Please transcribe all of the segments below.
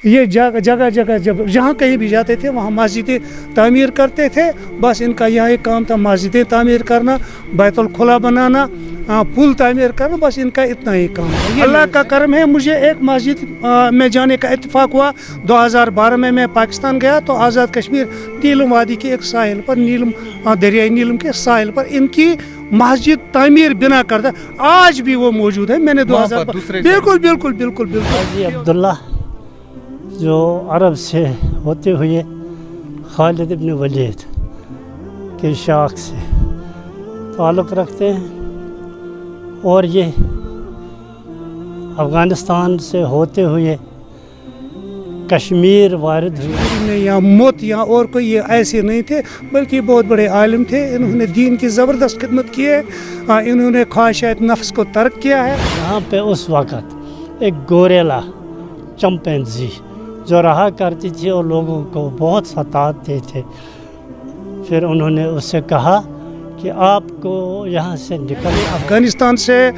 ये जगह जगह जब जहाँ कहीं भी जाते थे वहाँ मस्जिदें तामीर करते थे। बस इनका यह एक काम था, मस्जिदें तामीर करना, बैतुल खुला बनाना, पुल तामीर करना, बस इनका इतना ही काम है। अल्लाह का करम है, मुझे एक मस्जिद में जाने का इत्तेफाक हुआ। 2012 में मैं पाकिस्तान गया तो आज़ाद कश्मीर नीलम वादी के एक साहिल पर, दरियाई नीलम के साहिल पर इनकी मस्जिद तामीर बिना करता, आज भी वो मौजूद है। मैंने 2000 बिल्कुल बिल्कुल बिल्कुल बिल्कुल हाजी अब्दुल्ला जो अरब से होते हुए खालिद इब्न वलीद के शाख से ताल्लुक़ रखते हैं, और ये अफ़गानिस्तान से होते हुए कश्मीर वारिद हुए। यहाँ मौत यहाँ और कोई ये ऐसे नहीं थे, बल्कि बहुत बड़े आलिम थे। इन्होंने दीन की ज़बरदस्त खिदमत की है, इन्होंने ख्वाहिशात नफ्स को तर्क किया है। यहाँ पे उस वक़्त एक गोरेला चंपैंजी जो रहा करती थी और लोगों को बहुत सताते थे, फिर उन्होंने उससे कहा कि आपको यहाँ से निकल। अफ़गानिस्तान से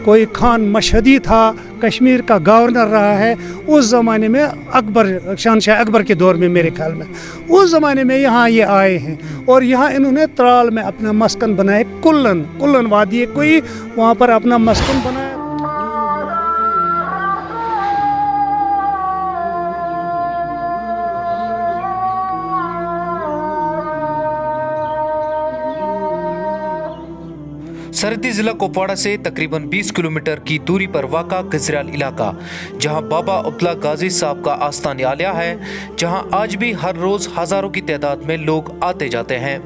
कोई खान मशहदी था, कश्मीर का गवर्नर रहा है उस ज़माने में, अकबर, शहंशाह अकबर के दौर में मेरे ख्याल में, उस ज़माने में यहाँ ये आए हैं और यहाँ इन्होंने त्राल में अपना मस्कन बनाए। कुल्लन वादी कोई वहाँ पर अपना मस्कन बनाया। सरहदी जिला कुपवाड़ा से तकरीबन 20 किलोमीटर की दूरी पर वाक़ा गजराल इलाका, जहां बाबा अब्दुल्ला गाजी साहब का आस्थान आलिया है, जहां आज भी हर रोज़ हज़ारों की तादाद में लोग आते जाते हैं।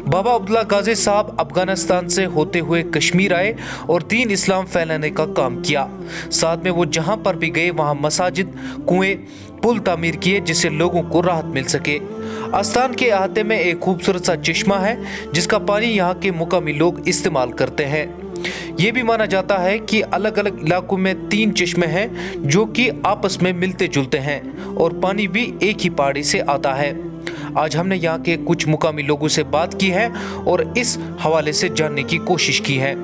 बाबा अब्दुल्ला गाजी साहब अफगानिस्तान से होते हुए कश्मीर आए और दीन इस्लाम फैलाने का काम किया। साथ में वो जहां पर भी गए वहां मसाजिद, कुएं, पुल तामीर किए जिससे लोगों को राहत मिल सके। आस्थान के अहाते में एक खूबसूरत सा चश्मा है जिसका पानी यहाँ के मुकामी लोग इस्तेमाल करते हैं। ये भी माना जाता है कि अलग अलग इलाकों में 3 चश्मे हैं जो कि आपस में मिलते जुलते हैं और पानी भी एक ही पहाड़ी से आता है। आज हमने यहाँ के कुछ मुकामी लोगों से बात की है और इस हवाले से जानने की कोशिश की है।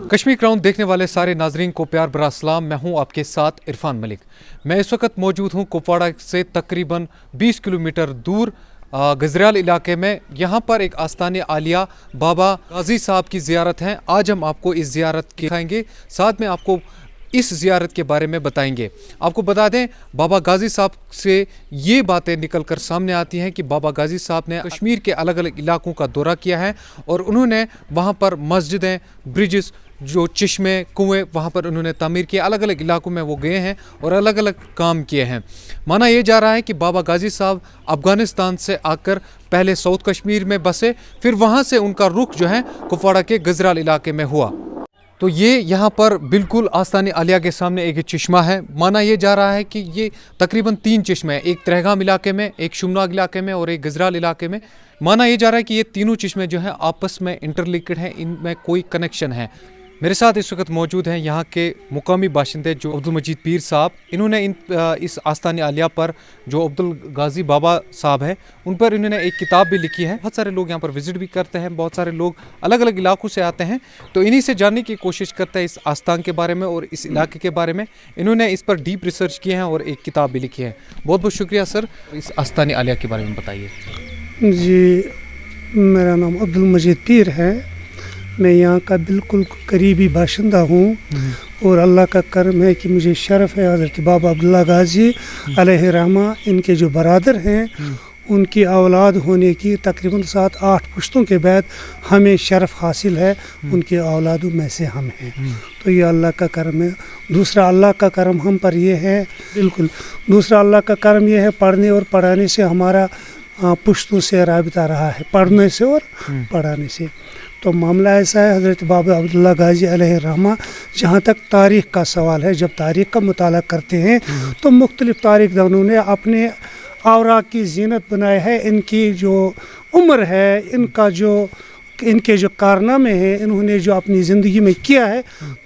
कश्मीर क्राउन देखने वाले सारे नाजरीन को प्यार भरा सलाम। मैं हूं आपके साथ इरफान मलिक। मैं इस वक्त मौजूद हूं कुपवाड़ा से तकरीबन 20 किलोमीटर दूर गजराल इलाके में। यहां पर एक आस्थान आलिया बाबा गाजी साहब की ज़ियारत है। आज हम आपको इस ज़ियारत दिखाएंगे, साथ में आपको इस ज़ियारत के बारे में बताएंगे। आपको बता दें, बाबा गाजी साहब से ये बातें निकल कर सामने आती हैं कि बाबा गाजी साहब ने कश्मीर के अलग अलग इलाकों का दौरा किया है और उन्होंने वहाँ पर मस्जिदें, ब्रिजेस, जो चश्मे, कुएं, वहाँ पर उन्होंने तामीर किए। अलग अलग इलाकों में वो गए हैं और अलग अलग काम किए हैं। माना ये जा रहा है कि बाबा गाजी साहब अफ़गानिस्तान से आकर पहले साउथ कश्मीर में बसे, फिर वहाँ से उनका रुख जो है कुपवाड़ा के गजराल इलाके में हुआ। तो ये यहाँ पर बिल्कुल आस्थान आलिया के सामने एक चश्मा है। माना ये जा रहा है कि ये तकरीबन 3 चश्मे हैं, एक त्रेगाम इलाके में, एक शुमनाग इलाके में और एक गजराल इलाके में। माना ये जा रहा है कि ये तीनों चश्मे जो हैं आपस में इंटरलिंक्ड हैं, इनमें कोई कनेक्शन है। मेरे साथ इस वक्त मौजूद हैं यहाँ के मुकामी बाशिंदे जो अब्दुल मजीद पीर साहब। इन्होंने इस आस्थान आलिया पर जो अब्दुल गाजी बाबा साहब है उन पर इन्होंने एक किताब भी लिखी है। बहुत सारे लोग यहाँ पर विज़िट भी करते हैं, बहुत सारे लोग अलग अलग इलाकों से आते हैं। तो इन्हीं से जानने की कोशिश करते हैं इस आस्थान के बारे में और इस इलाके के बारे में। इन्होंने इस पर डीप रिसर्च किए हैं और एक किताब भी लिखी है। बहुत बहुत शुक्रिया सर। इस आस्थान आलिया के बारे में बताइए। जी, मेरा नाम अब्दुल मजीद पीर है। मैं यहाँ का बिल्कुल करीबी बाशिंदा हूँ और अल्लाह का करम है कि मुझे शरफ़ है हज़रत बाबा अब्दुल्ला गाजी अलैहि रहमा, इनके जो बरादर हैं उनकी औलाद होने की तकरीबन 7-8 पुश्तों के बाद हमें शरफ़ हासिल है। उनके औलादों में से हम हैं। तो ये अल्लाह का करम है। दूसरा अल्लाह का करम हम पर ये है, बिल्कुल दूसरा अल्लाह का करम ये है, पढ़ने और पढ़ाने से हमारा पुश्तों से राबिता रहा है, पढ़ने से और पढ़ाने से। तो मामला ऐसा है, हज़रत बाबा अब्दुल्ला गाजी अलैहि रहमा, जहाँ तक तारीख़ का सवाल है, जब तारीख़ का मुताला करते हैं तो मुख्तलिफ़ तारीख़ दानों ने अपने औराक की ज़ीनत बनाए है। इनकी जो उम्र है, इनका जो इनके जो कारनामे हैं, इन्होंने जो अपनी ज़िंदगी में किया है,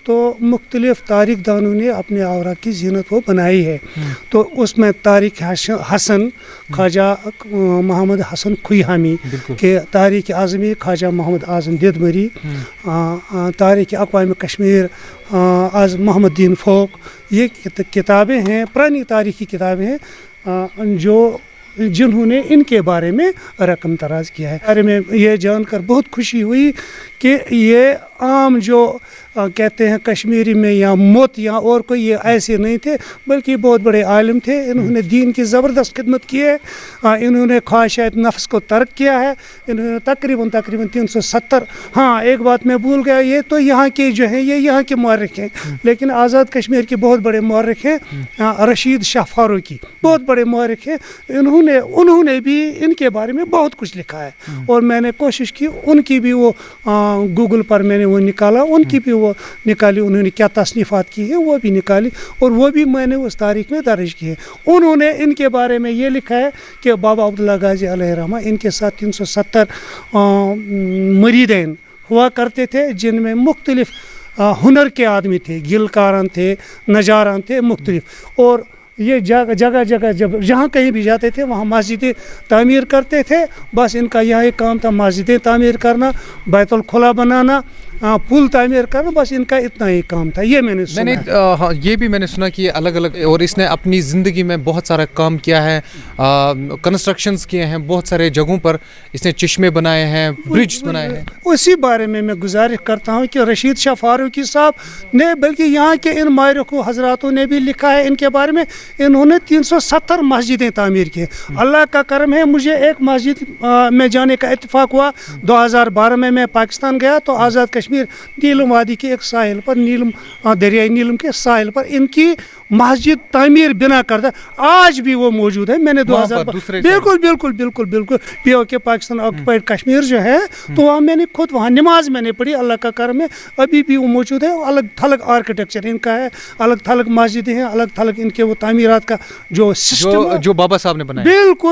तो मुख्तलिफ़ तारीख दानों ने अपने औरा की ज़ीनत वो बनाई है। तो उसमें तारीख हसन ख्वाजा मोहम्मद हसन खुयामी के, तारीख आज़मी ख्वाजा मोहम्मद आज़म दिदमरी, तारीख अक़वाम कश्मीर आज मोहम्मद दीन फ़ोक, ये किताबें हैं, पुरानी तारीख़ी किताबें हैं जो जिन्होंने इनके बारे में रकम तराज किया है। बारे में ये जानकर बहुत खुशी हुई कि ये आम जो कहते हैं कश्मीरी में या मोत या और कोई, ये ऐसे नहीं थे, बल्कि बहुत बड़े आलिम थे। इन्होंने दीन की ज़बरदस्त खिदमत की है, इन्होंने ख्वाहिशात नफ्स को तर्क किया है। इन्होंने तकरीबन 370, हाँ एक बात मैं भूल गया, ये तो यहाँ के जो हैं ये यहाँ के मौरख हैं, लेकिन आज़ाद कश्मीर के बहुत बड़े मौरख हैं, रशीद शाह फारूकी बहुत बड़े मौरख हैं। उन्होंने भी इनके बारे में बहुत कुछ लिखा है, और मैंने कोशिश की उनकी भी वो गूगल पर मैंने वो निकाला, उनकी भी वो निकाली, उन्होंने क्या तसनीफ़ात की है वो भी निकाली, और वो भी मैंने उस तारीख में दर्ज की है। उन्होंने इनके बारे में ये लिखा है कि बाबा अब्दुल्ला गाजी अलैहि रहमा, इनके साथ 370 मरीदैन हुआ करते थे, जिनमें मुख्तलिफ़ हुनर के आदमी थे, गिलकारान थे, नजारान थे, मुख्तलिफ़। और ये जगह जब जहाँ कहीं भी जाते थे वहाँ मस्जिदें तामीर करते थे। बस इनका यह एक काम था, मस्जिदें तामीर करना, बैतुल खुला बनाना, पुल तामीर करना, बस इनका इतना ही काम था। ये मैंने सुना। हाँ, ये भी मैंने सुना कि अलग अलग, और इसने अपनी ज़िंदगी में बहुत सारा काम किया है, कंस्ट्रक्शंस किए हैं बहुत सारे जगहों पर, इसने चश्मे बनाए हैं, ब्रिज बनाए हैं। उसी बारे में मैं गुजारिश करता हूँ कि रशीद शाह फारूकी साहब ने, बल्कि यहाँ के इन मायरखू हजरातों ने भी लिखा है इनके बारे में। इन्होंने 370 मस्जिदें तामीर की। अल्लाह का करम है, मुझे एक मस्जिद में जाने का इत्तेफाक हुआ। 2012 में मैं पाकिस्तान गया तो आज़ाद कश्मीर नीलम वादी के एक साहिल पर, नीलम दरियाई नीलम के साहिल पर इनकी मस्जिद तामीर बिना करता, आज भी वो मौजूद है। मैंने 2000 बिल्कुल POK पाकिस्तान ऑक्युपाइड कश्मीर जो है, तो वहाँ मैंने खुद वहाँ नमाज मैंने पढ़ी, अल्लाह का करम है, अभी भी वो मौजूद है। अलग थलग आर्किटेक्चर इनका है, अलग थलग मस्जिदें हैं, अलग थलग इनके वो तामीरात का जो सिस्टम जो बाबा साहब ने बनाया,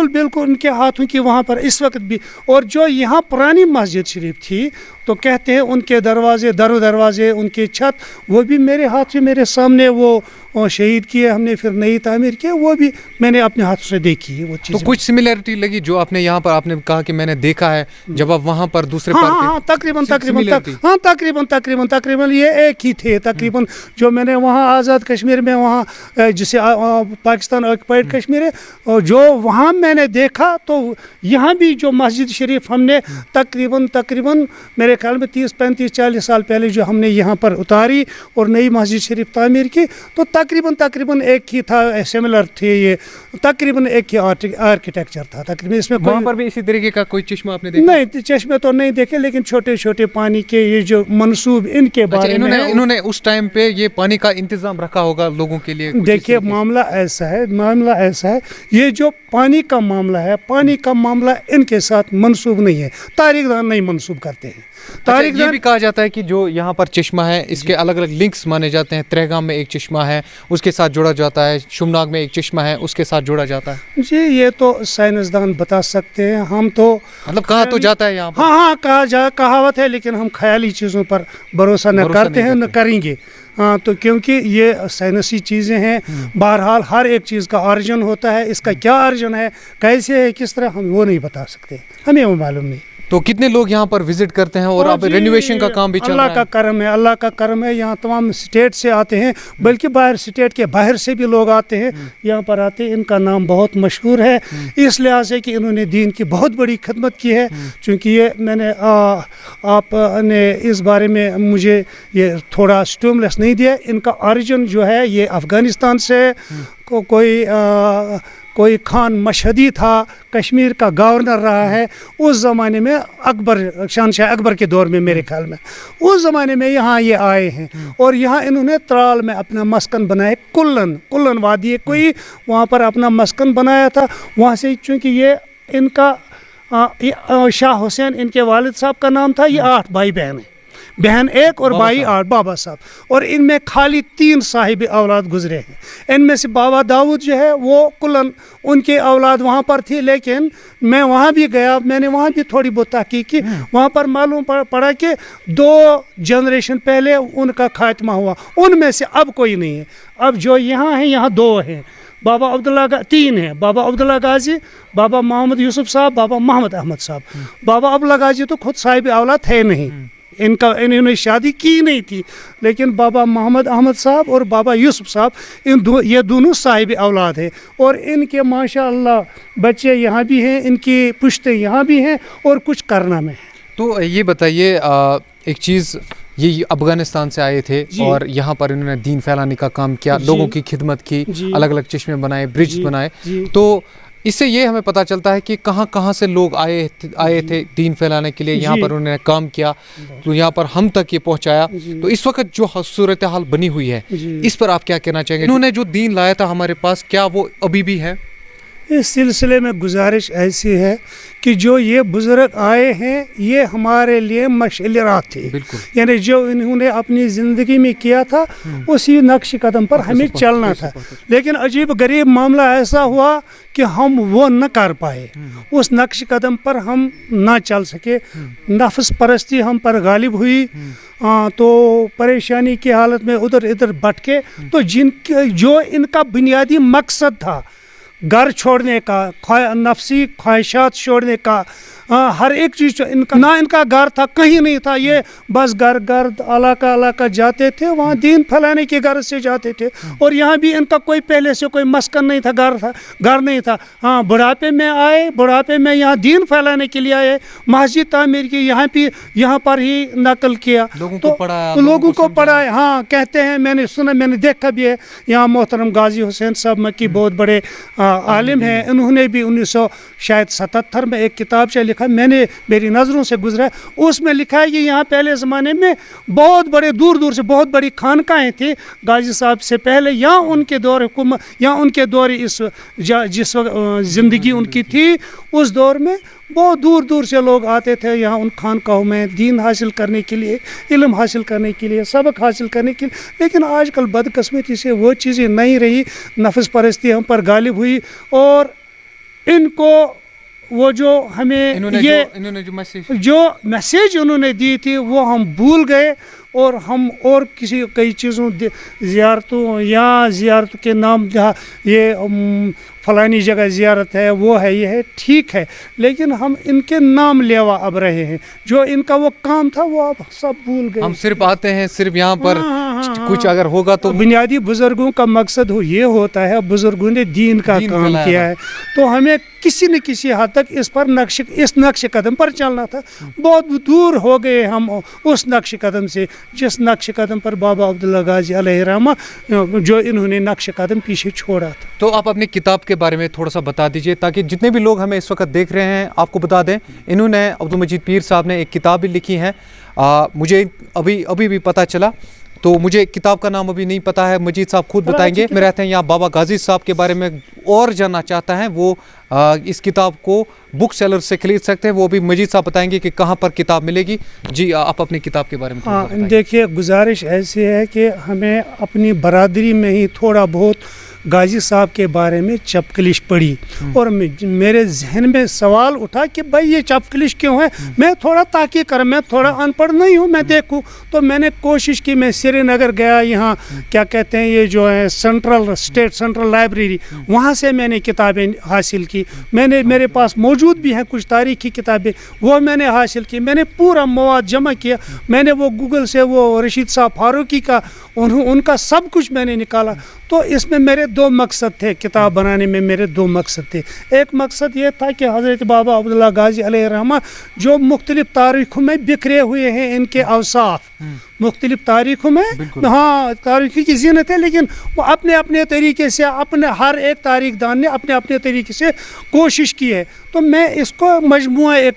बिल्कुल इनके हाथों की वहाँ पर इस वक्त भी। और जो यहाँ पुरानी मस्जिद शरीफ थी, तो कहते हैं उनके दरवाजे उनकी छत, वो भी मेरे हाथ से, मेरे सामने वो शहीद किए हमने, फिर नई तामीर की, वो भी मैंने अपने हाथ से देखी है वो चीज़। तो कुछ सिमिलरिटी लगी जो आपने यहाँ पर, आपने कहा कि मैंने देखा है, जब आप वहाँ पर दूसरे तकरीबन ये एक ही थे तकरीबन। जो मैंने वहाँ आज़ाद कश्मीर में, वहाँ जिसे पाकिस्तान ऑक्युपाइड कश्मीर है, और जो वहाँ मैंने देखा, तो यहाँ भी जो मस्जिद शरीफ हमने तकरीबन मेरे ख्याल में 30, 35, 40 साल पहले जो हमने यहाँ पर उतारी और नई मस्जिद शरीफ तामीर की, तो तकरीबन एक ही था, सिमिलर थे ये, तकरीबन एक ही आर्किटेक्चर था तकरीबन। इसमें वहाँ पर भी इसी तरीके का कोई चश्मा आपने देखा? नहीं, चश्मे तो नहीं देखे, लेकिन छोटे छोटे पानी के ये जो मंसूब इनके बारे में इन्होंने उस टाइम पे ये पानी का इंतजाम रखा होगा लोगों के लिए। देखिए मामला ऐसा है, ये जो पानी का मामला इनके साथ मंसूब नहीं है, तारीखदान नहीं मंसूब करते हैं। ये भी कहा जाता है कि जो यहाँ पर चश्मा है, इसके अलग अलग लिंक्स माने जाते हैं। त्रेगाम में एक चश्मा है, उसके साथ जोड़ा जाता है, शुमनाग में एक चश्मा है, उसके साथ जोड़ा जाता है। जी, ये तो साइंसदान बता सकते हैं, हम तो मतलब कहा तो जाता है यहाँ पर। हाँ, कहावत है, लेकिन हम ख्याली चीज़ों पर भरोसा न करते हैं, न करेंगे। हाँ, तो क्योंकि ये साइंसी चीज़ें हैं, बहरहाल हर एक चीज़ का ऑरिजिन होता है, इसका क्या ऑरिजिन है, कैसे है, किस तरह, हम वो नहीं बता सकते, हमें वो मालूम नहीं। तो कितने लोग यहाँ पर विजिट करते हैं, और अब रेनोवेशन का काम भी चल रहा है? अल्लाह का करम है, यहाँ तमाम स्टेट से आते हैं, बल्कि स्टेट के बाहर से भी लोग आते हैं, यहाँ पर आते हैं। इनका नाम बहुत मशहूर है इस लिहाज से कि इन्होंने दीन की बहुत बड़ी खिदमत की है। चूँकि ये मैंने आपने इस बारे में मुझे ये थोड़ा स्टिमुलस नहीं दिया, इनका ओरिजिन जो है ये अफ़गानिस्तान से, कोई खान मशहदी था, कश्मीर का गवर्नर रहा है उस ज़माने में, शहंशाह अकबर के दौर में मेरे ख्याल में, उस ज़माने में यहाँ ये आए हैं। और यहाँ इन्होंने त्राल में अपना मस्कन बनाया, कुल्लन वादी कोई, वहाँ पर अपना मस्कन बनाया था। वहाँ से चूँकि ये इनका शाह हुसैन इनके वालिद साहब का नाम था, ये 8 भाई बहन हैं। बहन एक और भाई 8 बाबा साहब, और इनमें खाली 3 साहिब औलाद गुजरे हैं। इनमें से बाबा दाऊद जो है वो कुलन उनके औलाद वहाँ पर थी, लेकिन मैं वहाँ भी गया, मैंने वहाँ भी थोड़ी बहुत तहकीक की, वहाँ पर मालूम पड़ा कि 2 जनरेशन पहले उनका खात्मा हुआ, उनमें से अब कोई नहीं है। अब जो यहाँ हैं, यहाँ 2 हैं, बाबा अब्दुल्ला 3 हैं, बाबा अब्दुल्ला गाजी, बाबा मोहम्मद यूसुफ साहब, बाबा मोहम्मद अहमद साहब। बाबा अब्दुल्ला गाजी तो खुद साहिब औलाद है नहीं, इन्होंने शादी की नहीं थी, लेकिन बाबा मोहम्मद अहमद साहब और बाबा यूसुफ साहब ये दोनों साहिब औलाद हैं, और इनके माशाअल्लाह बच्चे यहाँ भी हैं, इनकी पुश्ते यहाँ भी हैं और कुछ करना में है। तो ये बताइए, एक चीज़, ये अफ़गानिस्तान से आए थे और यहाँ पर इन्होंने दीन फैलाने का काम किया, लोगों की खिदमत की, अलग अलग चश्मे बनाए, ब्रिज बनाए, तो इससे ये हमें पता चलता है कि कहाँ कहाँ से लोग आए थे दीन फैलाने के लिए, यहाँ पर उन्होंने काम किया, तो यहाँ पर हम तक ये पहुँचाया। तो इस वक्त जो सूरत हाल बनी हुई है, इस पर आप क्या कहना चाहेंगे? इन्होंने जो दीन लाया था हमारे पास, क्या वो अभी भी है? इस सिलसिले में गुजारिश ऐसी है कि जो ये बुज़ुर्ग आए हैं, ये हमारे लिए मशाल राह थे, यानी जो इन्होंने अपनी ज़िंदगी में किया था उसी नक्श कदम पर हमें चलना था। लेकिन अजीब गरीब मामला ऐसा हुआ कि हम वो न कर पाए, उस नक्श कदम पर हम ना चल सके, नफ्स परस्ती हम पर गालिब हुई, तो परेशानी की हालत में उधर इधर भटके। तो जो इनका बुनियादी मकसद था, घर छोड़ने का, नफसी ख्वाहिशात छोड़ने का, हर एक चीज़ इनका, ना इनका घर था, कहीं नहीं था, ये बस घर इलाका जाते थे, वहाँ दीन फैलाने की गर्ज से जाते थे, और यहाँ भी इनका कोई पहले से कोई मस्कन नहीं था, घर नहीं था। हाँ, बुढ़ापे में आए, बुढ़ापे में यहाँ दीन फैलाने के लिए आए, मस्जिद तामीर की यहाँ पर ही नकल किया, लोगों को पढ़ाया। हाँ, कहते हैं, मैंने सुना, मैंने देखा भी है, यहाँ मोहतरम गाजी हुसैन साहब मक्की बहुत बड़े आलिम हैं, इन्होंने भी 1977 में एक किताब से लिखा, मैंने मेरी नज़रों से गुजरा, उसमें लिखा है कि यहाँ पहले ज़माने में बहुत बड़े दूर से बहुत बड़ी खानकाएँ थी गाजी साहब से पहले, या उनके दौर हुकूमत, या उनके दौर जिस वक्त ज़िंदगी उनकी थी, उस दौर में बहुत दूर से लोग आते थे यहाँ उन खानकाहों में दीन हासिल करने के लिए, इल्म हासिल करने के लिए, सबक हासिल करने के लिए। लेकिन आजकल बदकिस्मती से वो चीज़ें नहीं रही, नफ्स परस्ती हम पर गालिब हुई, और इनको वो जो हमें इन्होंने जो मैसेज उन्होंने दी थी वो हम भूल गए, और हम और कई चीज़ों ज़ियारतों के नाम, जहाँ ये फलानी जगह ज़ियारत है, वो है, ये है, ठीक है, लेकिन हम इनके नाम लेवा अब रहे हैं, जो इनका वो काम था वो अब सब भूल गए। हम सिर्फ आते हैं, सिर्फ यहाँ पर कुछ अगर होगा तो बुनियादी बुजुर्गों का मकसद ये होता है, बुजुर्गों ने दीन का काम किया है, तो हमें किसी न किसी हद तक इस नक्श कदम पर चलना था। बहुत दूर हो गए हम उस नक्श कदम से, जिस नक्श कदम पर बाबा अब्दुल्ला गाजी अलैहिर्रहमा जो इन्होंने नक्श कदम पीछे छोड़ा था। तो आप अपनी किताब के बारे में थोड़ा सा बता दीजिए, ताकि जितने भी लोग हमें इस वक्त देख रहे हैं, आपको बता दें, इन्होंने अब्दुल मजीद पीर साहब ने एक किताब भी लिखी है, मुझे अभी भी पता चला, तो मुझे किताब का नाम अभी नहीं पता है, मजीद साहब खुद बताएंगे। मैं रहते हैं यहाँ बाबा गाजी साहब के बारे में और जानना चाहता है, वो इस किताब को बुक सेलर से खरीद सकते हैं, वो भी मजीद साहब बताएंगे कि कहाँ पर किताब मिलेगी। जी, आप अपनी किताब के बारे में हाँ, देखिए, गुजारिश ऐसी है कि हमें अपनी बरादरी में ही थोड़ा बहुत गाजी साहब के बारे में चपकलिश पड़ी, और मेरे जहन में सवाल उठा कि भाई ये चपकलिश क्यों है। मैं थोड़ा ताक़ीद कर, मैं थोड़ा अनपढ़ नहीं हूँ, मैं देखूँ, तो मैंने कोशिश की, मैं श्रीनगर गया, यहाँ क्या कहते हैं, ये जो है स्टेट सेंट्रल लाइब्रेरी, वहाँ से मैंने किताबें हासिल की, मेरे पास मौजूद भी हैं कुछ तारीख़ी किताबें, वो मैंने हासिल की, मैंने पूरा मवाद जमा किया, मैंने वो गूगल से वो रशीद साहब फारूकी का उनका सब कुछ मैंने निकाला। तो इसमें मेरे 2 मकसद थे, किताब बनाने में मेरे 2 मकसद थे। एक मकसद ये था कि हज़रत बाबा अब्दुल्ला गाजी अलैहिर्रहमा जो मुख्तलिफ़ तारीख़ों में बिखरे हुए हैं, इनके अवसाफ मुख्तलिफ़ तारीख़ों में, हाँ, तारीख़ी की ज़ीनत है, लेकिन वो अपने अपने तरीके से, हर एक तारीख़ दान ने अपने अपने तरीके से कोशिश की है। तो मैं इसको मजमूआ एक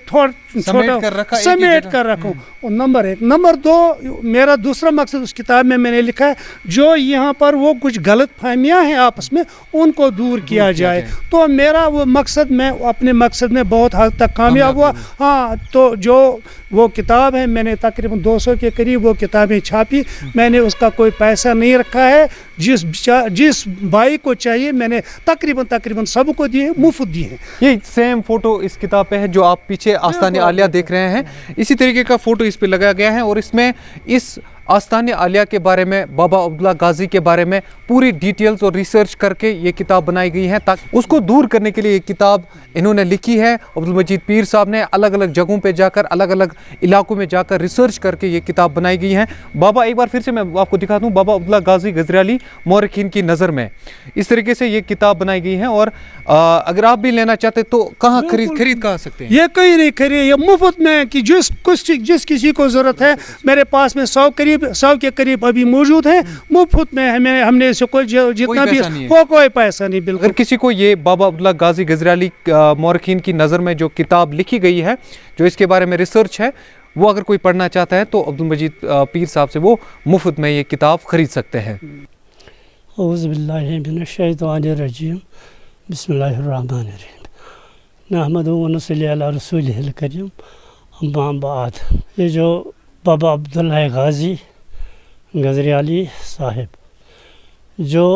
छोटा कर रखा, एक ही समेट जगह। कर रखूँ। और नंबर 1, नंबर 2, मेरा दूसरा मकसद उस किताब में मैंने लिखा है जो यहाँ पर वो कुछ गलत फहमियाँ हैं आपस में उनको दूर किया जाए। तो मेरा वो मकसद, मैं अपने मकसद में बहुत हद तक कामयाब हुआ। हाँ, तो जो वो किताब है मैंने तकरीबन 200 के करीब वो किताबें छापी। मैंने उसका कोई पैसा नहीं रखा है, जिस भाई को चाहिए मैंने तकरीबन सबको दिए, मुफ्त दिए हैं। ये सेम फोटो इस किताब पे है जो आप पीछे आस्ताने आलिया देख रहे हैं। इसी तरीके का फोटो इस पे लगाया गया है और इसमें इस आस्ताने आलिया के बारे में, बाबा अब्दुल्ला गाजी के बारे में पूरी डिटेल्स और रिसर्च करके ये किताब बनाई गई है, ताकि उसको दूर करने के लिए ये किताब इन्होंने लिखी है। अब्दुल मजीद पीर साहब ने अलग अलग जगहों पे जाकर, अलग अलग इलाकों में जाकर रिसर्च करके ये किताब बनाई गई है। बाबा, एक बार फिर से मैं आपको दिखा दूँ, बाबा अब्दुल्ला गाजी गजरियाली मौरखीन की नज़र में इस तरीके से ये किताब बनाई गई है। और अगर आप भी लेना चाहते तो कहाँ खरीद कहाँ सकते हैं? ये कहीं नहीं खरीद, ये मुफ्त में कि जिस किसी को ज़रूरत है, मेरे पास में 100 के करीब अभी मौजूद हैं। मुफ्त में हमने इसको जितना भी कोई पैसा नहीं। बिल्कुल, अगर किसी को ये बाबा अब्दुल्ला गाजी गजरियाली मौरखीन की नज़र में जो किताब लिखी गई है, जो इसके बारे में रिसर्च है, वो अगर कोई पढ़ना चाहता है तो अब्दुल मजीद पीर साहब से वो मुफ्त में ये किताब खरीद सकते हैं। औज़ु बिल्लाहि मिनश्शैतानिर्रजीम, बिस्मिल्लाहिर्रहमानिर्रहीम, नहमदुहु व नसल्ली अला रसूलिहिल करीम, अम्मा बाद। ये जो बाबा अब्दुल्ला गाजी गजरियाली साहिब जो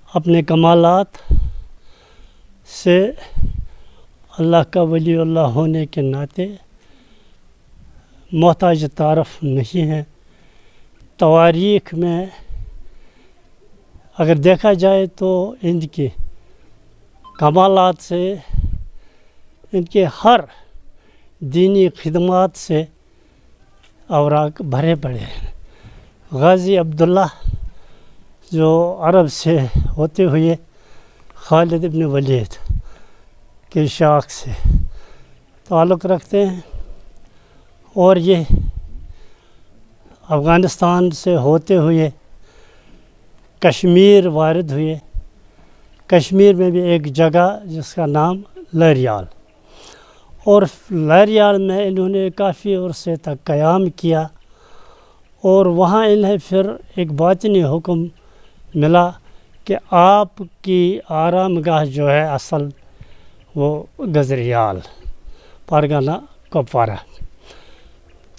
अपने कमालात से अल्लाह का वली अल्लाह होने के नाते मोहताज तारफ़ नहीं है। तवारीख़ में अगर देखा जाए तो इनके कमालात से, इनके हर दीनी खिदमात से औराक भरे पड़े हैं। गाजी अब्दुल्ला जो अरब से होते हुए खालिद इब्न वलीद के शाख से ताल्लुक़ रखते हैं, और ये अफ़गानिस्तान से होते हुए कश्मीर वारिद हुए। कश्मीर में भी एक जगह जिसका नाम लहरियाल, और लहरियाल में इन्होंने काफ़ी अरसे तक क़याम किया, और वहाँ इन्हें फिर एक बातिनी हुक्म मिला कि आपकी आरामगाह जो है असल वो गजरियाल, परगना कुपवारा।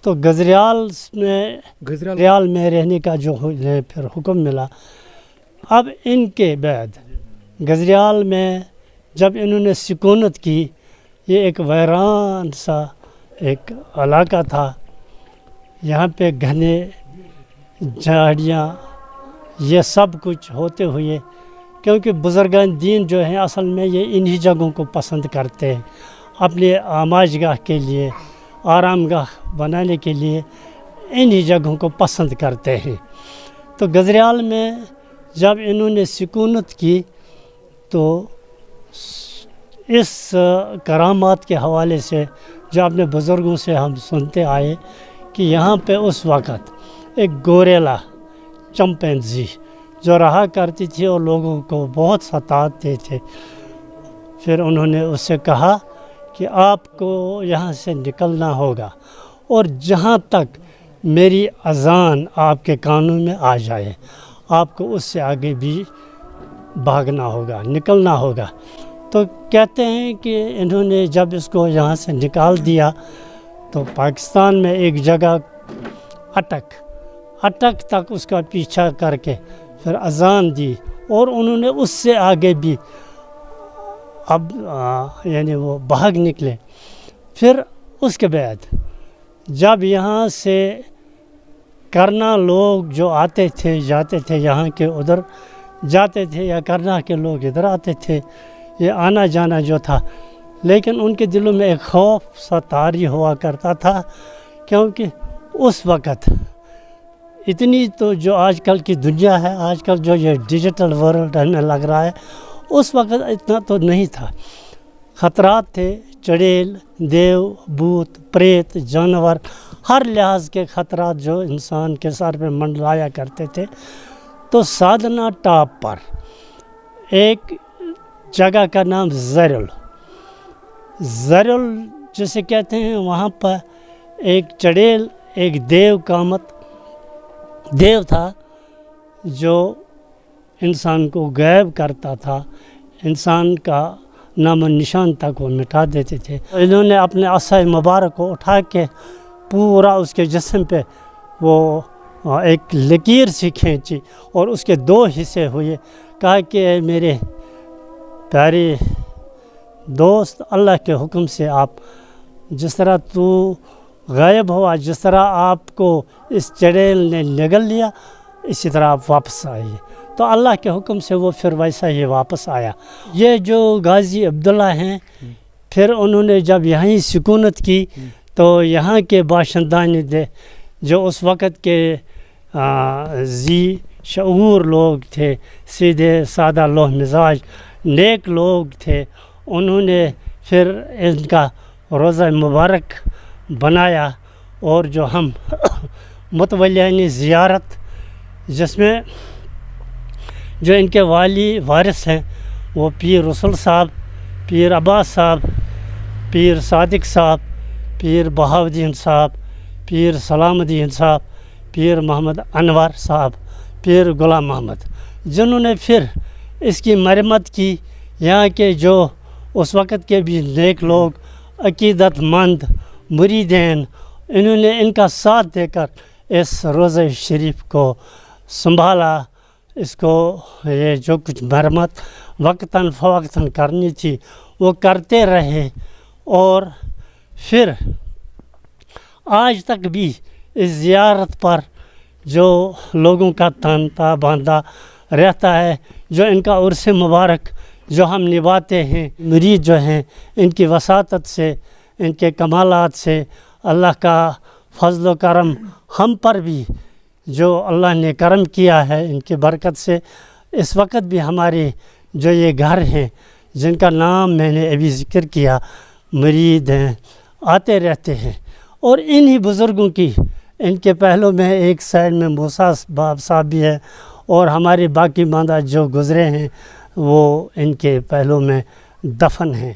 तो गजरियाल में रहने का जो फिर हुक्म मिला। अब इनके बाद गजरियाल में जब इन्होंने सुकूनत की, ये एक वैरान सा एक इलाका था। यहाँ पे घने झाड़ियाँ ये सब कुछ होते हुए, क्योंकि बुज़ुर्गान दीन जो हैं असल में ये इन्हीं जगहों को पसंद करते हैं, अपने आमाजगाह के लिए, आरामगाह बनाने के लिए इन्हीं जगहों को पसंद करते हैं। तो गजरियाल में जब इन्होंने सुकूनत की तो इस करामात के हवाले से जो अपने बुज़ुर्गों से हम सुनते आए कि यहाँ पे उस वक़्त एक गोरेला चिंपैंजी जो रहा करती थी और लोगों को बहुत सताते थे। फिर उन्होंने उससे कहा कि आपको यहाँ से निकलना होगा, और जहाँ तक मेरी अज़ान आपके कानों में आ जाए आपको उससे आगे भी भागना होगा, निकलना होगा। तो कहते हैं कि इन्होंने जब इसको यहाँ से निकाल दिया तो पाकिस्तान में एक जगह अटक तक उसका पीछा करके फिर अज़ान दी, और उन्होंने उससे आगे भी अब यानी वो भाग निकले। फिर उसके बाद जब यहाँ से करना लोग जो आते थे जाते थे, यहाँ के उधर जाते थे या करना के लोग इधर आते थे, ये आना जाना जो था, लेकिन उनके दिलों में एक खौफ सा तारी हुआ करता था, क्योंकि उस वक़्त इतनी तो जो आजकल की दुनिया है, आजकल जो ये डिजिटल वर्ल्ड हमें लग रहा है, उस वक़्त इतना तो नहीं था। ख़तरात थे, चड़ेल, देव, भूत, प्रेत, जानवर, हर लिहाज के ख़तरात जो इंसान के सर पे मंडराया करते थे। तो साधना टॉप पर एक जगह का नाम ज़रुल جیسے کہتے ہیں وہاں پر ایک چڑیل ایک دیو کامت دیو تھا جو انسان کو غائب کرتا تھا، انسان کا نام و نشان تک وہ مٹا دیتے تھے۔ انہوں نے اپنے عصا مبارک کو اٹھا کے پورا اس کے جسم پہ وہ ایک لکیر سی کھینچی اور اس کے 2 حصے ہوئے، کہا کہ اے میرے پیارے دوست، اللہ کے حکم سے آپ جس طرح تو غائب ہوا، جس طرح آپ کو اس چڑیل نے نگل لیا، اسی طرح آپ واپس آئیے۔ تو اللہ کے حکم سے وہ پھر ویسا ہی واپس آیا۔ یہ جو غازی عبداللہ ہیں، پھر انہوں نے جب یہیں سکونت کی تو یہاں کے باشندان جو اس وقت کے ذی شعور لوگ تھے، سیدھے سادہ لوح مزاج نیک لوگ تھے، انہوں نے پھر ان کا روزہ مبارک بنایا، اور جو ہم متولیان زیارت، جس میں جو ان کے والی وارث ہیں وہ پیر رسول صاحب، پیر عباس صاحب، پیر صادق صاحب، پیر بہاؤالدین صاحب، پیر سلام الدین صاحب، پیر محمد انور صاحب، پیر غلام محمد، جنہوں نے پھر اس کی مرمت کی۔ یہاں کے جو اس وقت کے بھی نیک لوگ، عقیدت مند مریدین، انہوں نے ان کا ساتھ دے کر اس روضہ شریف کو سنبھالا، اس کو یہ جو کچھ مرمت وقتاً فوقتاً کرنی تھی وہ کرتے رہے، اور پھر آج تک بھی اس زیارت پر جو لوگوں کا تانتا باندھا رہتا ہے، جو ان کا عرس مبارک جو ہم نبھاتے ہیں، مرید جو ہیں ان کی وساطت سے، ان کے کمالات سے، اللہ کا فضل و کرم ہم پر بھی جو اللہ نے کرم کیا ہے ان کی برکت سے، اس وقت بھی ہمارے جو یہ گھر ہیں جن کا نام میں نے ابھی ذکر کیا، مرید ہیں، آتے رہتے ہیں۔ اور انہی بزرگوں کی، ان کے پہلو میں ایک سائڈ میں موسیٰ باب صاحب بھی ہے، اور ہمارے باقی ماندہ جو گزرے ہیں وہ ان کے پہلو میں دفن ہیں۔